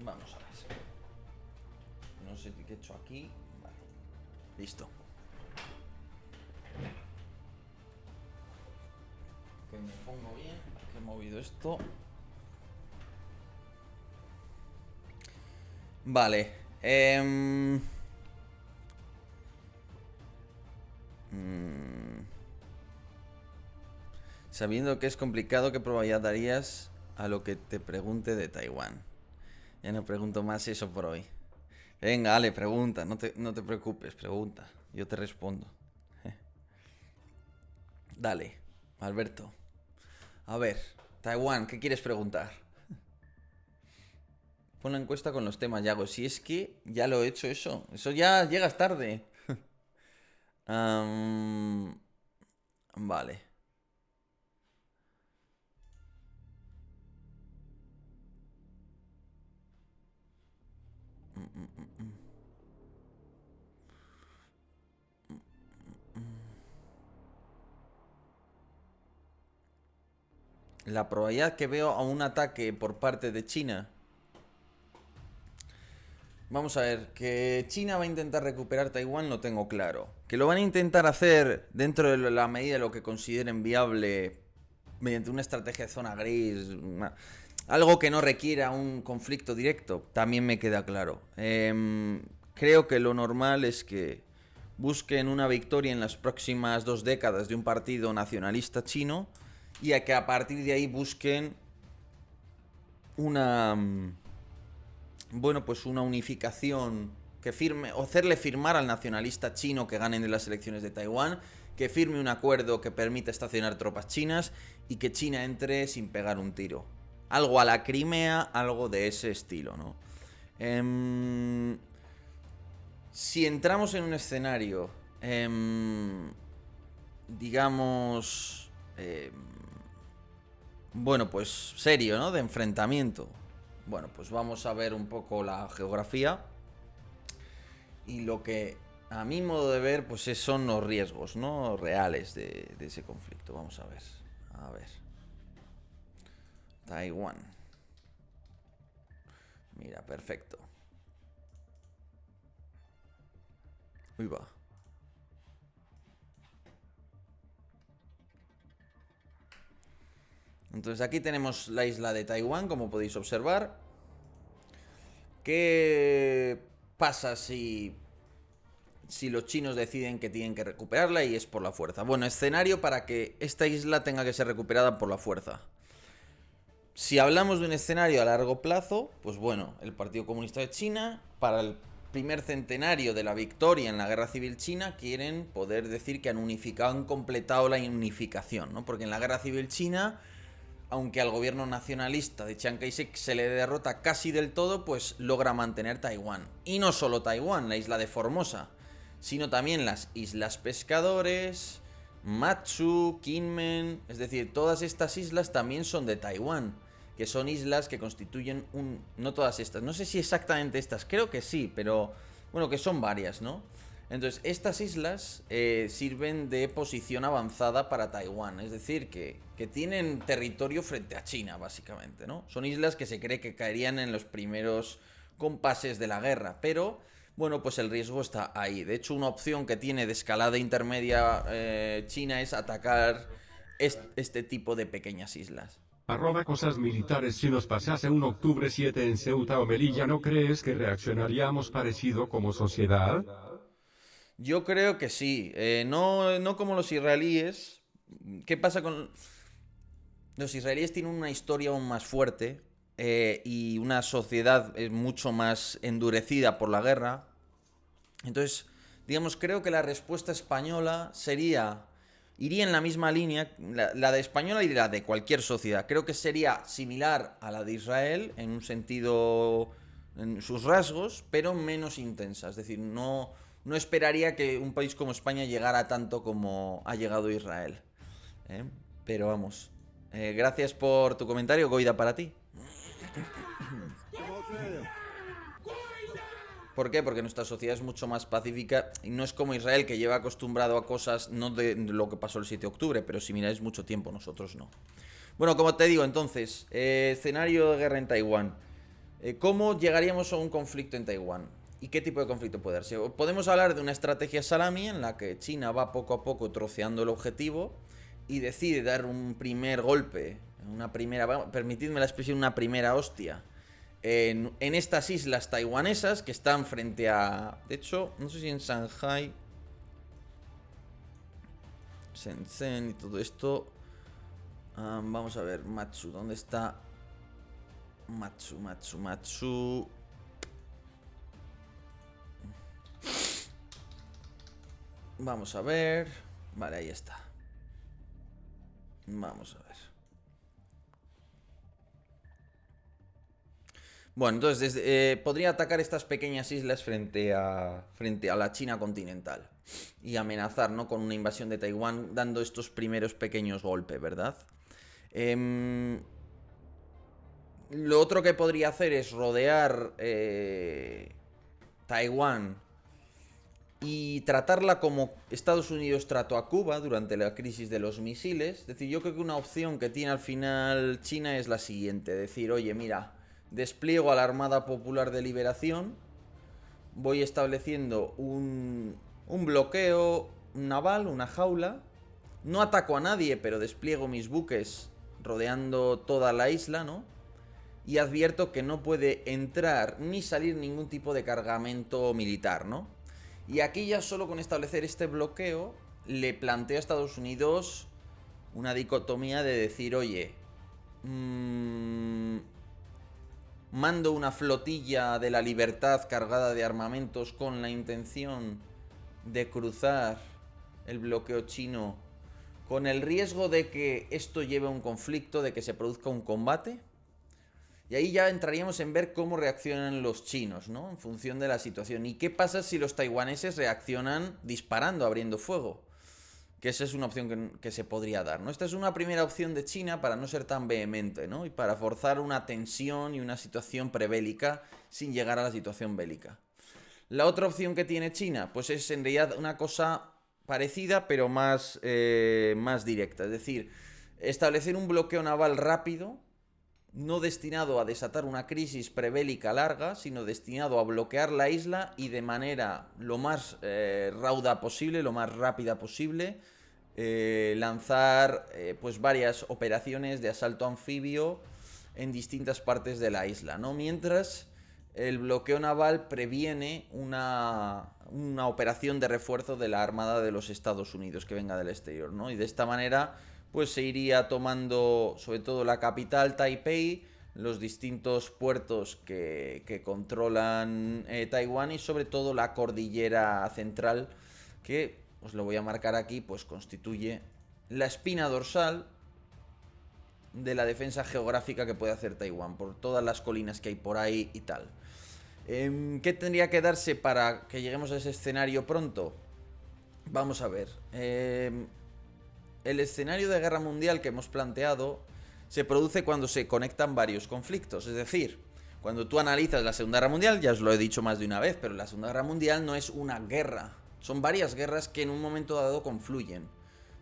Vamos a ver. No sé qué he hecho aquí. Vale. Listo. Que me pongo bien. Que he movido esto. Vale. Sabiendo que es complicado, ¿qué probabilidad darías a lo que te pregunte de Taiwán? Ya no pregunto más eso por hoy. Venga, Ale, pregunta. No te preocupes, pregunta. Yo te respondo. Dale, Alberto. A ver, Taiwán, ¿qué quieres preguntar? Pon la encuesta con los temas, Yago. Si es que ya lo he hecho eso. Eso ya llegas tarde. Am, vale. La probabilidad que veo a un ataque por parte de China. Vamos a ver, que China va a intentar recuperar Taiwán lo tengo claro. Que lo van a intentar hacer dentro de la medida de lo que consideren viable mediante una estrategia de zona gris, algo que no requiera un conflicto directo, también me queda claro. Creo que lo normal es que busquen una victoria en las próximas 2 décadas de un partido nacionalista chino y a que a partir de ahí busquen una... bueno, pues una unificación que firme, o hacerle firmar al nacionalista chino que ganen en las elecciones de Taiwán, que firme un acuerdo que permita estacionar tropas chinas y que China entre sin pegar un tiro. Algo a la Crimea, algo de ese estilo, ¿no? Si entramos en un escenario, digamos, bueno, pues serio, ¿no? De enfrentamiento. Bueno, pues vamos a ver un poco la geografía. Y lo que a mi modo de ver, pues son los riesgos, ¿no? Reales de ese conflicto. Vamos a ver. A ver. Taiwán. Mira, perfecto. Uy, va. Entonces aquí tenemos la isla de Taiwán, como podéis observar. ¿Qué pasa si los chinos deciden que tienen que recuperarla y es por la fuerza? Bueno, escenario para que esta isla tenga que ser recuperada por la fuerza. Si hablamos de un escenario a largo plazo, pues bueno, el Partido Comunista de China, para el primer centenario de la victoria en la Guerra Civil China, quieren poder decir que han unificado, han completado la unificación, ¿no? Porque en la Guerra Civil China, aunque al gobierno nacionalista de Chiang Kai-shek se le derrota casi del todo, pues logra mantener Taiwán. Y no solo Taiwán, la isla de Formosa, sino también las Islas Pescadores, Matsu, Kinmen, es decir, todas estas islas también son de Taiwán, que son islas que constituyen un... no todas estas, no sé si exactamente estas, creo que sí, pero bueno, que son varias, ¿no? Entonces, estas islas sirven de posición avanzada para Taiwán, es decir, que tienen territorio frente a China, básicamente, ¿no? Son islas que se cree que caerían en los primeros compases de la guerra, pero bueno, pues el riesgo está ahí. De hecho, una opción que tiene de escalada intermedia China es atacar este tipo de pequeñas islas. @cosas militares. Si nos pasase un octubre 7 en Ceuta o Melilla, ¿no crees que reaccionaríamos parecido como sociedad? Yo creo que sí. No como los israelíes. ¿Qué pasa con...? Los israelíes tienen una historia aún más fuerte y una sociedad mucho más endurecida por la guerra. Entonces, digamos, creo que la respuesta española iría en la misma línea, la de española y la de cualquier sociedad. Creo que sería similar a la de Israel en un sentido, en sus rasgos, pero menos intensa. Es decir, no esperaría que un país como España llegara tanto como ha llegado Israel. ¿Eh? Pero vamos. Gracias por tu comentario, Goida, para ti. ¿Por qué? Porque nuestra sociedad es mucho más pacífica y no es como Israel, que lleva acostumbrado a cosas no de lo que pasó el 7 de octubre, pero si miráis mucho tiempo, nosotros no. Bueno, como te digo, entonces, escenario de guerra en Taiwán. ¿Cómo llegaríamos a un conflicto en Taiwán? ¿Y qué tipo de conflicto puede darse? Podemos hablar de una estrategia salami en la que China va poco a poco troceando el objetivo y decide dar un primer golpe, una primera, permitidme la expresión, una primera hostia, en estas islas taiwanesas que están frente a... De hecho, no sé si en Shanghai, Shenzhen y todo esto... vamos a ver, Matsu, ¿dónde está? Matsu. Vamos a ver. Vale, ahí está. Vamos a ver. Bueno, entonces podría atacar estas pequeñas islas frente a la China continental y amenazar, ¿no?, con una invasión de Taiwán, dando estos primeros pequeños golpes, ¿verdad? Lo otro que podría hacer es rodear Taiwán y tratarla como Estados Unidos trató a Cuba durante la crisis de los misiles. Es decir, yo creo que una opción que tiene al final China es la siguiente: decir, oye, mira, despliego a la Armada Popular de Liberación, voy estableciendo un bloqueo naval, una jaula, no ataco a nadie, pero despliego mis buques rodeando toda la isla, ¿no? Y advierto que no puede entrar ni salir ningún tipo de cargamento militar, ¿no? Y aquí ya solo con establecer este bloqueo le planteo a Estados Unidos una dicotomía de decir, oye, mando una flotilla de la libertad cargada de armamentos con la intención de cruzar el bloqueo chino con el riesgo de que esto lleve a un conflicto, de que se produzca un combate. Y ahí ya entraríamos en ver cómo reaccionan los chinos, ¿no?, en función de la situación. ¿Y qué pasa si los taiwaneses reaccionan disparando, abriendo fuego? Que esa es una opción que se podría dar, ¿no? Esta es una primera opción de China para no ser tan vehemente, ¿no?, y para forzar una tensión y una situación prebélica sin llegar a la situación bélica. La otra opción que tiene China, pues es en realidad una cosa parecida, pero más directa. Es decir, establecer un bloqueo naval rápido, no destinado a desatar una crisis prebélica larga, sino destinado a bloquear la isla y de manera lo más rauda posible, lo más rápida posible, lanzar pues varias operaciones de asalto anfibio en distintas partes de la isla, ¿no? Mientras el bloqueo naval previene una operación de refuerzo de la Armada de los Estados Unidos que venga del exterior, ¿no? Y de esta manera pues se iría tomando sobre todo la capital, Taipei, los distintos puertos que controlan Taiwán y sobre todo la cordillera central, que os lo voy a marcar aquí, pues constituye la espina dorsal de la defensa geográfica que puede hacer Taiwán, por todas las colinas que hay por ahí y tal. ¿Qué tendría que darse para que lleguemos a ese escenario pronto? Vamos a ver. El escenario de guerra mundial que hemos planteado se produce cuando se conectan varios conflictos. Es decir, cuando tú analizas la Segunda Guerra Mundial, ya os lo he dicho más de una vez, pero la Segunda Guerra Mundial no es una guerra. Son varias guerras que en un momento dado confluyen.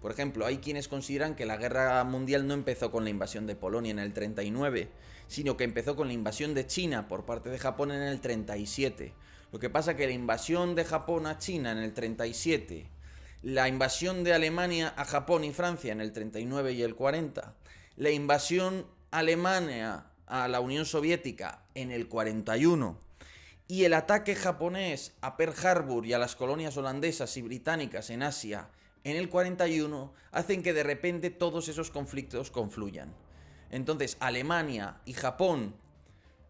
Por ejemplo, hay quienes consideran que la Guerra Mundial no empezó con la invasión de Polonia en el 39, sino que empezó con la invasión de China por parte de Japón en el 37. Lo que pasa es que la invasión de Japón a China en el 37, la invasión de Alemania a Japón y Francia en el 39 y el 40, la invasión alemana a la Unión Soviética en el 41 y el ataque japonés a Pearl Harbor y a las colonias holandesas y británicas en Asia en el 41 hacen que de repente todos esos conflictos confluyan. Entonces Alemania y Japón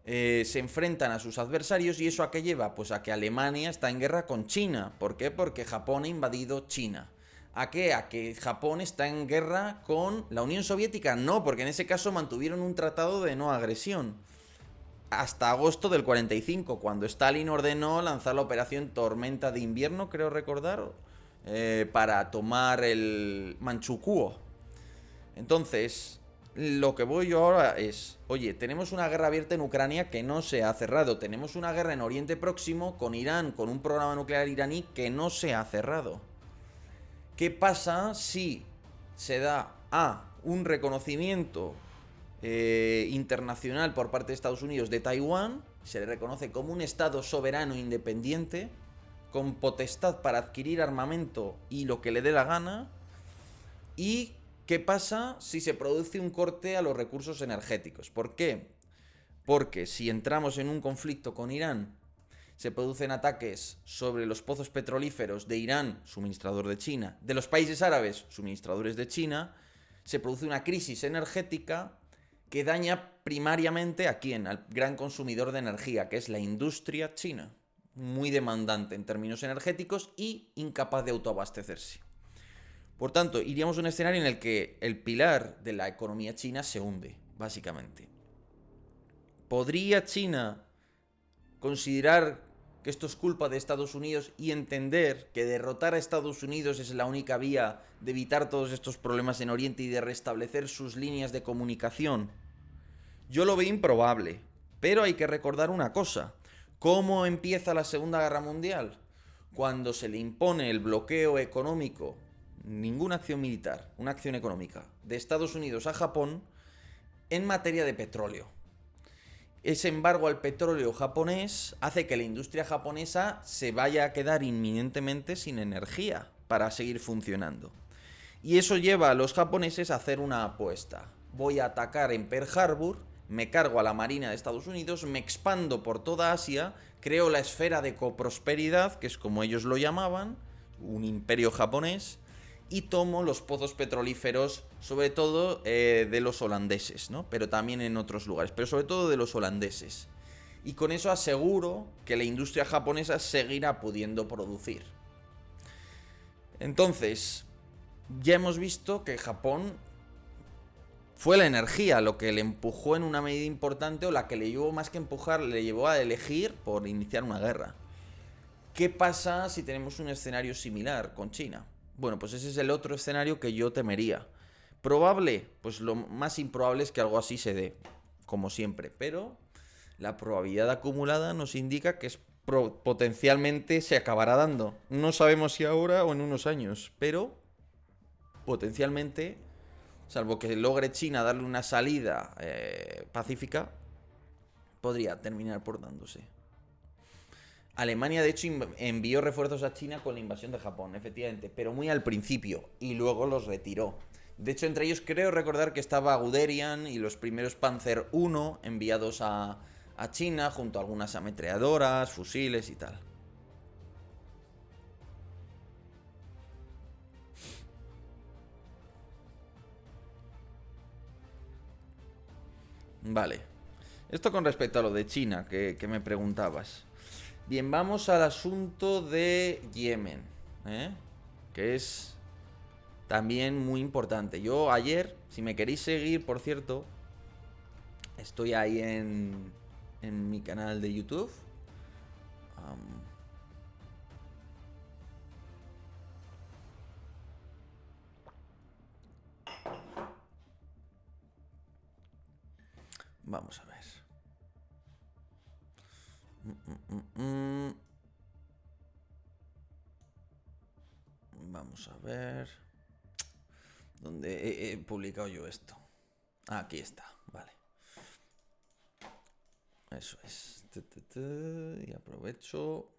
se enfrentan a sus adversarios, y eso a qué lleva, pues a que Alemania está en guerra con China. ¿Por qué? Porque Japón ha invadido China. ¿A qué? A que Japón está en guerra con la Unión Soviética. No, porque en ese caso mantuvieron un tratado de no agresión hasta agosto del 45, cuando Stalin ordenó lanzar la operación Tormenta de Invierno, creo recordar, para tomar el Manchukuo. Entonces, lo que voy yo ahora es, oye, tenemos una guerra abierta en Ucrania que no se ha cerrado, tenemos una guerra en Oriente Próximo con Irán, con un programa nuclear iraní que no se ha cerrado. ¿Qué pasa si se da un reconocimiento internacional por parte de Estados Unidos de Taiwán. Se le reconoce como un estado soberano independiente, con potestad para adquirir armamento y lo que le dé la gana. ¿Y qué pasa si se produce un corte a los recursos energéticos? ¿Por qué? Porque si entramos en un conflicto con Irán, se producen ataques sobre los pozos petrolíferos de Irán, suministrador de China, de los países árabes, suministradores de China, se produce una crisis energética que daña primariamente a quién, al gran consumidor de energía, que es la industria china, muy demandante en términos energéticos y incapaz de autoabastecerse. Por tanto, iríamos a un escenario en el que el pilar de la economía china se hunde, básicamente. ¿Podría China considerar que esto es culpa de Estados Unidos y entender que derrotar a Estados Unidos es la única vía de evitar todos estos problemas en Oriente y de restablecer sus líneas de comunicación? Yo lo veo improbable, pero hay que recordar una cosa. ¿Cómo empieza la Segunda Guerra Mundial? Cuando se le impone el bloqueo económico, ninguna acción militar, una acción económica, de Estados Unidos a Japón en materia de petróleo. Ese embargo al petróleo japonés hace que la industria japonesa se vaya a quedar inminentemente sin energía para seguir funcionando. Y eso lleva a los japoneses a hacer una apuesta. Voy a atacar en Pearl Harbor, me cargo a la Marina de Estados Unidos, me expando por toda Asia, creo la esfera de coprosperidad, que es como ellos lo llamaban, un imperio japonés, y tomo los pozos petrolíferos, sobre todo de los holandeses, ¿no? Pero también en otros lugares, pero sobre todo de los holandeses. Y con eso aseguro que la industria japonesa seguirá pudiendo producir. Entonces, ya hemos visto que Japón fue la energía lo que le empujó en una medida importante, o la que le llevó, más que empujar, le llevó a elegir por iniciar una guerra. ¿Qué pasa si tenemos un escenario similar con China? Bueno, pues ese es el otro escenario que yo temería. ¿Probable? Pues lo más improbable es que algo así se dé, como siempre. Pero la probabilidad acumulada nos indica que potencialmente se acabará dando. No sabemos si ahora o en unos años, pero potencialmente, salvo que logre China darle una salida pacífica, podría terminar por dándose. Alemania, de hecho, envió refuerzos a China con la invasión de Japón, efectivamente, pero muy al principio, y luego los retiró. De hecho, entre ellos creo recordar que estaba Guderian y los primeros Panzer I enviados a China, junto a algunas ametralladoras, fusiles y tal. Vale. Esto con respecto a lo de China, que me preguntabas. Bien, vamos al asunto de Yemen, que es también muy importante. Yo ayer, si me queréis seguir, por cierto, estoy ahí en mi canal de YouTube. Vamos a ver. Vamos a ver. ¿Dónde he publicado yo esto? Aquí está, vale. Eso es. Y aprovecho.